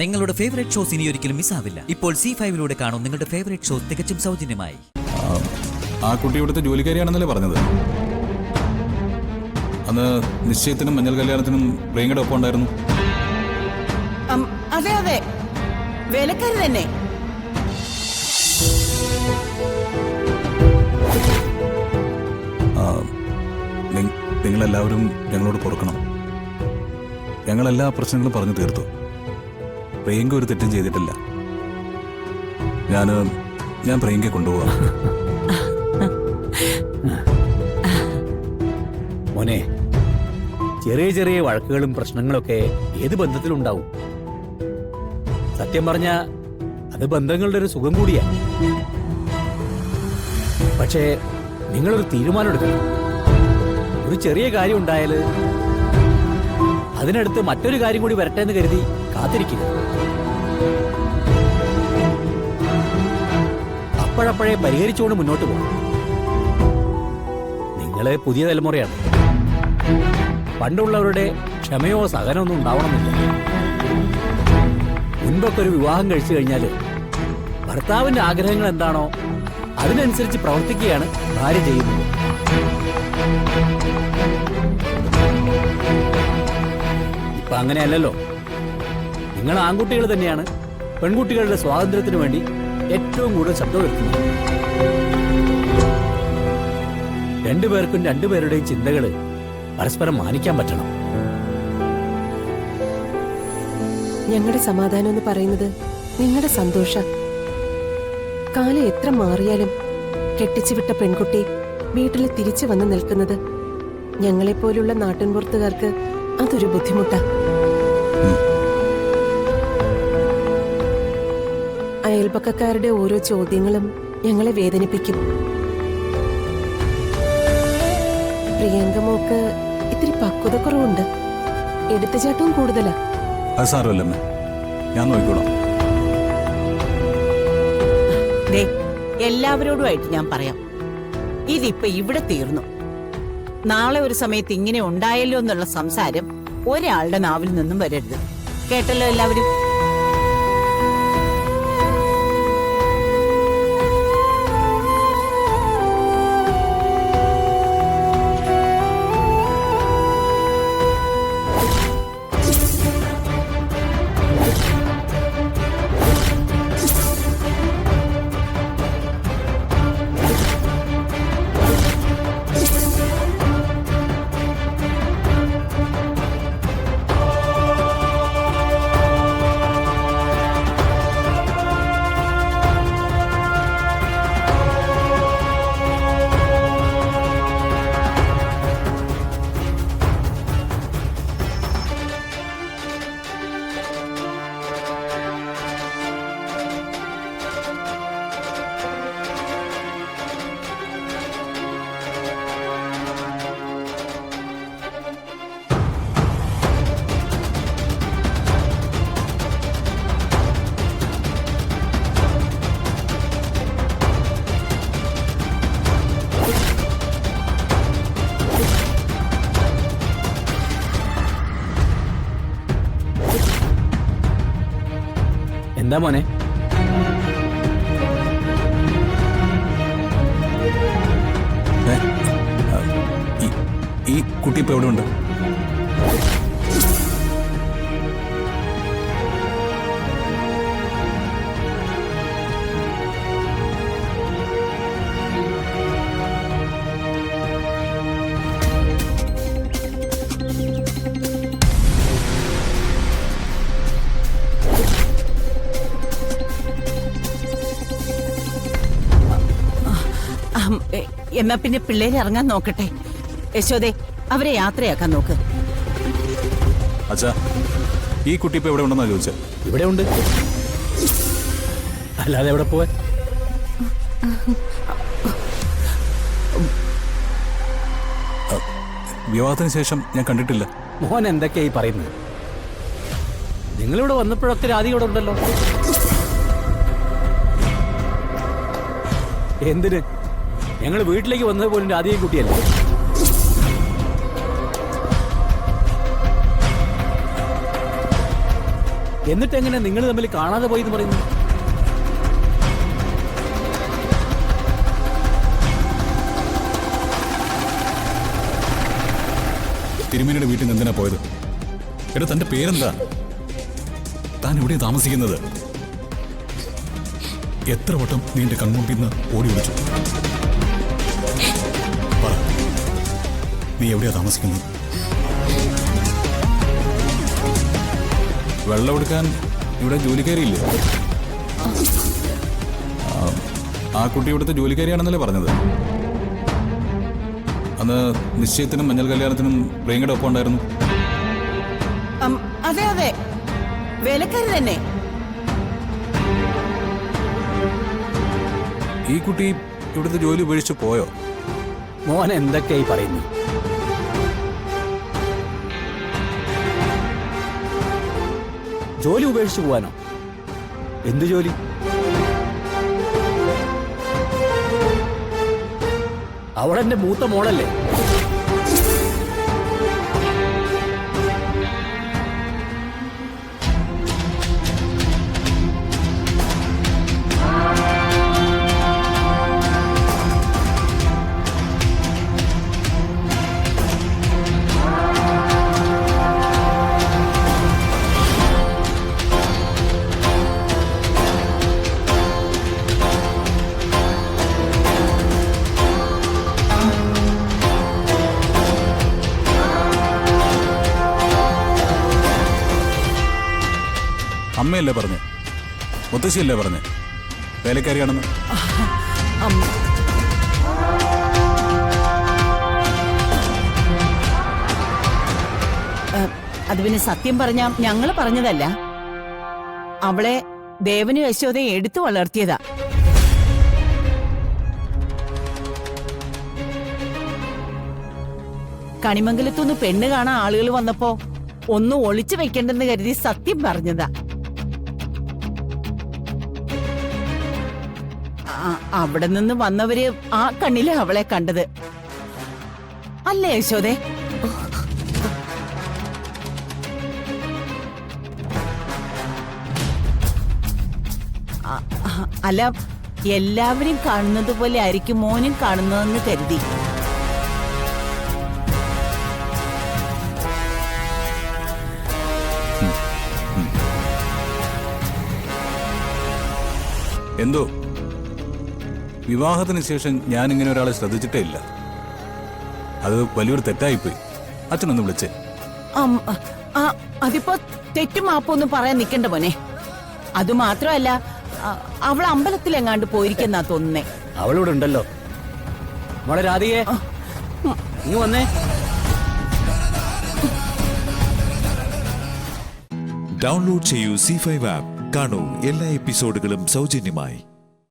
നിങ്ങളുടെ favourite shows ഇനി ഒരിക്കലും മിസ്സാവില്ല. ഇപ്പോൾ C5 കാണും നിങ്ങളുടെ ഫേവറേറ്റ് ഷോസ് തികച്ചും സൗജന്യമായി. ആ കുട്ടി ഇവിടുത്തെ ജോലിക്കാരിയാണെന്നല്ലേ പറഞ്ഞത്? അന്ന് നിശ്ചയത്തിനും മഞ്ഞൾ കല്യാണത്തിനും പ്രിയങ്കയുടെ ഒപ്പം ഉണ്ടായിരുന്നു. അതെ അതെ, വേലക്കാരി തന്നെ. നിങ്ങളെല്ലാവരും ഞങ്ങളോട് പൊറുക്കണം. ഞങ്ങളെല്ലാ പ്രശ്നങ്ങളും പറഞ്ഞു തീർത്തു. പ്രിയങ്ക ഒരു തെറ്റും ചെയ്തിട്ടില്ല. ഞാൻ പ്രിയങ്കയെ കൊണ്ടുപോവാ. മോനെ, ചെറിയ ചെറിയ വഴക്കുകളും പ്രശ്നങ്ങളൊക്കെ ഏത് ബന്ധത്തിലുണ്ടാവും. സത്യം പറഞ്ഞ അത് ബന്ധങ്ങളുടെ ഒരു സുഖം കൂടിയാ. പക്ഷേ നിങ്ങളൊരു തീരുമാനം എടുക്കണം. ഒരു ചെറിയ കാര്യം ഉണ്ടായാൽ അതിനടുത്ത് മറ്റൊരു കാര്യം കൂടി വരട്ടെ എന്ന് കരുതി കാത്തിരിക്കുക. അപ്പോഴപ്പോഴേ പരിഹരിച്ചുകൊണ്ട് മുന്നോട്ട് പോകണം. നിങ്ങള് പുതിയ തലമുറയാണ്. പണ്ടുള്ളവരുടെ ക്ഷമയോ സഹനമൊന്നും ഉണ്ടാവണമെന്നില്ല. മുൻപൊക്കെ ഒരു വിവാഹം കഴിച്ചു കഴിഞ്ഞാൽ ഭർത്താവിന്റെ ആഗ്രഹങ്ങൾ എന്താണോ അതിനനുസരിച്ച് പ്രവർത്തിക്കുകയാണ് ഭാര്യ ചെയ്യുന്നത്. ഇപ്പൊ അങ്ങനെയല്ലല്ലോ. നിങ്ങൾ ആൺകുട്ടികൾ തന്നെയാണ് പെൺകുട്ടികളുടെ സ്വാതന്ത്ര്യത്തിന് വേണ്ടി ഏറ്റവും കൂടുതൽ ശബ്ദം ഉയർത്തുന്നത്. രണ്ടുപേർക്കും രണ്ടുപേരുടെയും ചിന്തകള് പരസ്പരം മാനിക്കാൻ പറ്റണം. ഞങ്ങളുടെ സമാധാനം എന്ന് പറയുന്നത് നിങ്ങളുടെ സന്തോഷം. കാലം എത്ര മാറിയാലും കെട്ടിച്ചുവിട്ട പെൺകുട്ടി വീട്ടിൽ തിരിച്ചു വന്ന് നിൽക്കുന്നത് ഞങ്ങളെപ്പോലുള്ള നാട്ടിൻപുറത്തുകാർക്ക് അതൊരു ബുദ്ധിമുട്ടാ. അയൽപക്കക്കാരുടെ ഓരോ ചോദ്യങ്ങളും ഞങ്ങളെ വേദനിപ്പിക്കും. പ്രിയങ്ക മോക്ക് ഇത്തിരി പക്വത കുറവുണ്ട്. എടുത്തുചാട്ടവും കൂടുതലാ. അത് സാരമല്ലമ്മേ, ഞാൻ നോക്കിക്കോളാം. എല്ലാവരോടുമായിട്ട് ഞാൻ പറയാം, ഇതിപ്പോ ഇവിടെ തീർന്നു. നാളെ ഒരു സമയത്ത് ഇങ്ങനെ ഉണ്ടായല്ലോ എന്നുള്ള സംസാരം ഒരാളുടെ നാവിൽ നിന്നും വരരുത്. കേട്ടല്ലോ എല്ലാവരും? എന്താ മോനെ? ഈ കുട്ടി ഇപ്പൊ എവിടെ ഉണ്ട്? എന്നാ പിന്നെ പിള്ളേര് ഇറങ്ങാൻ നോക്കട്ടെ. യശോദേ, അവരെ യാത്രയാക്കാൻ നോക്ക്. അച്ഛാ, ഈ കുട്ടി ഇപ്പൊ എവിടെ ഉണ്ടെന്നാ ചോദിച്ചത്? ഇവിടെ ഉണ്ട്, അല്ലാതെ എവിടെ പോവാൻ? വിവാഹത്തിന് ശേഷം ഞാൻ കണ്ടിട്ടില്ല. മോൻ എന്തൊക്കെയായി പറയുന്നത്? നിങ്ങളിവിടെ വന്നപ്പോഴൊക്കെ രാധ ഇവിടെ ഉണ്ടല്ലോ. എന്തിന്? ഞങ്ങൾ വീട്ടിലേക്ക് വന്നത് പോലും രാധിക കുട്ടിയല്ലേ. എന്നിട്ട് എങ്ങനെ നിങ്ങൾ തമ്മിൽ കാണാതെ പോയി എന്ന് പറയുന്നു? തിരുമേനിയുടെ വീട്ടിൽ നിന്ന് എന്തിനാ പോയത്? എടാ, തന്റെ പേരെന്താ? താൻ എവിടെയാ താമസിക്കുന്നത്? എത്ര വട്ടം നീ എന്റെ കൺമുമ്പിൽ നിന്ന് ഓടി വിളിച്ചു? പറ, നീ എവിടെയാ താമസിക്കുന്നത്? വെള്ളം എടുക്കാൻ ഇവിടെ ജോലിക്കാരിയില്ലേ? ആ കുട്ടി ഇവിടുത്തെ ജോലിക്കാരിയാണെന്നല്ലേ പറഞ്ഞത്? അന്ന് നിശ്ചയത്തിനും മഞ്ഞൾ കല്യാണത്തിനും പ്രിയങ്കയുടെ ഒപ്പം ഉണ്ടായിരുന്നു. അതെ അതെ, വേലക്കാരി തന്നെ. ഈ കുട്ടി ഇവിടുത്തെ ജോലി ഉപേക്ഷിച്ച് പോയോ? മോൻ എന്തൊക്കെയായി പറയുന്നു? ജോലി ഉപേക്ഷിച്ചു പോവാനോ? എന്ത് ജോലി? അവളെന്റെ മൂത്ത മോളല്ലേ? അമ്മയല്ലേ പറഞ്ഞേ? മുത്തശ്ശിയല്ലേ പറഞ്ഞേ വേലക്കാരിയാണെന്ന്? അത് പിന്നെ സത്യം പറഞ്ഞാ ഞങ്ങള് പറഞ്ഞതല്ല. അവളെ ദേവനും യശോദയും എടുത്തു വളർത്തിയതാ. കണിമംഗലത്തുനിന്ന് പെണ്ണ് കാണാൻ ആളുകൾ വന്നപ്പോ ഒന്നും ഒളിച്ചു വെക്കണ്ടെന്ന് കരുതി സത്യം പറഞ്ഞതാ. അവിടെ നിന്ന് വന്നവര് ആ കണ്ണില് അവളെ കണ്ടത് അല്ലേ യശോദേ? അല്ല, എല്ലാവരും കാണുന്നത് പോലെ ആയിരിക്കും മോനും കാണുന്നതെന്ന് കരുതി. എന്തോ വിവാഹത്തിന് ശേഷം ഞാൻ ഇങ്ങനെ ഒരാളെ ശ്രദ്ധിച്ചിട്ടേ ഇല്ല. അത് വലിയൊരു തെറ്റായിപ്പോയി. അച്ഛനൊന്ന് വിളിച്ചേ. അതിപ്പോ തെറ്റും മാപ്പൊന്നും പറയാൻ നിക്കണ്ട മോനെ. അതുമാത്രമല്ല, അവൾ അമ്പലത്തിലെങ്ങാണ്ട് പോയിരിക്കുന്നാ തോന്നുന്നേ. അവളിവിടെ ഉണ്ടല്ലോ. മോളെ രാധികേ, നീ വന്നേ. ഡൗൺലോഡ് ചെയ്യൂ C5 ആപ്പ്. കാണൂ എല്ലാ എപ്പിസോഡുകളും സൗജന്യമായി.